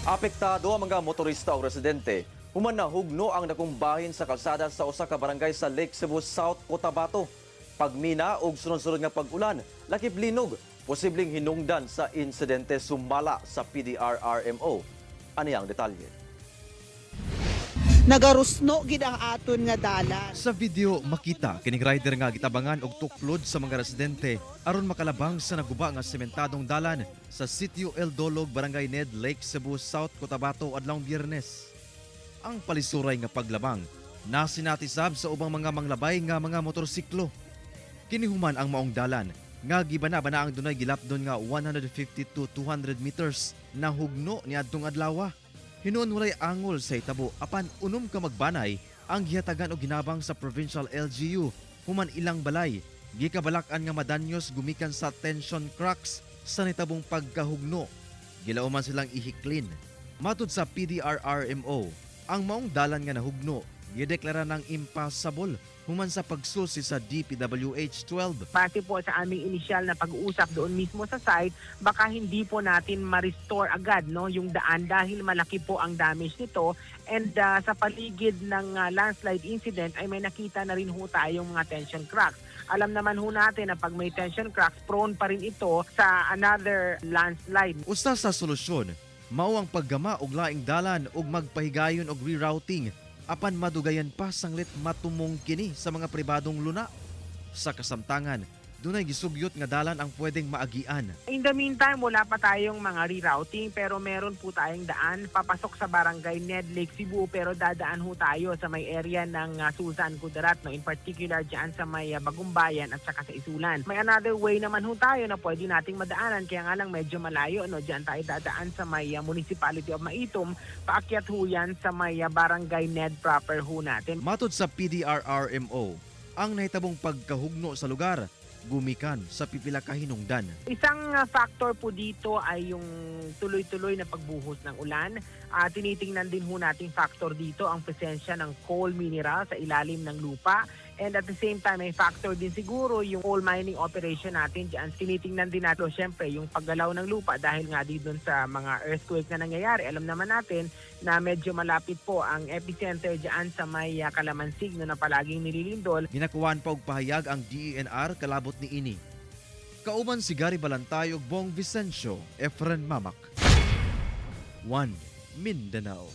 Apektado ang mga motorista o residente. Human na hugno ang nakumbahin sa kalsada sa usa ka barangay sa Lake Cebu South, Cotabato. Pagmina og sunod-sunod nga pag-ulan, lakip linog, posibleng hinungdan sa insidente sumala sa PDRRMO. Ani ang detalye? Nagarusno gid ang aton nga dalan. Sa video makita kining rider nga gitabangan og tuklod sa mga residente aron makalabang sa naguba nga sementadong dalan sa Sitio El Dolog, Barangay Ned, Lake Cebu South, Cotabato adlawng Biyernes. Ang palisuray nga paglabang nasinatisab sa ubang mga manglabay nga mga motorsiklo. Kinihuman ang maong dalan nga gibana-bana ang dunay gilapdon nga 150 to 200 meters na hugno niadtong adlaw. Hinuon walay angol sa hitabo apan unom ka magbanay ang gihatagan og ginabang sa Provincial LGU human ilang balay gikabalak-an nga madanyos gumikan sa tension cracks sa nitabong pagkahugno. Gilauman silang ihiklin. Matud sa PDRRMO, ang maong dalan nga nahugno gideklara ng impossible human sa pagsusi sa DPWH 12. Base po sa aming initial na pag-uusap doon mismo sa site, baka hindi po natin ma-restore agad yung daan dahil malaki po ang damage nito. And sa paligid ng landslide incident ay may nakita na rin ho tayong mga tension cracks. Alam naman ho natin na pag may tension cracks, prone pa rin ito sa another landslide. Usa sa solusyon, mao ang paggama og laing dalan ug magpahigayon og rerouting apan madugayan pa sanglit matumong kini sa mga pribadong luna. Sa kasamtangan, dunay gisugyot nga dalan ang pwedeng maagian. In the meantime, wala pa tayong mga rerouting pero meron po tayong daan papasok sa Barangay Ned, Lake Cebu pero dadaan ho tayo sa may area ng Susan Kudarat, in particular dyan sa may Bagumbayan at saka sa Isulan. May another way naman ho tayo na pwede nating madaanan kaya nga lang medyo malayo. Dyan tayo dadaan sa may Municipality of Maitum, paakyat ho yan sa may Barangay Ned proper ho natin. Matod sa PDRRMO, ang nahitabong pagkahugno sa lugar gumikan sa pipila ka hinungdan. Isang factor po dito ay yung tuloy-tuloy na pagbuhos ng ulan. Tinitingnan din ho nating factor dito ang presensya ng coal mineral sa ilalim ng lupa. And at the same time, may factor din siguro yung coal mining operation natin dyan. Tinitingnan din natin, syempre, yung paggalaw ng lupa dahil nga din sa mga earthquake na nangyayari. Alam naman natin na medyo malapit po ang epicenter dyan sa may Kalamansig na palaging nililindol. Ginakuhaan pa og pahayag ang DENR kalabot ni ini. Kauban si Gary Balantay ug Bong Vicencio, Efren Mamak. 1 Mindanao.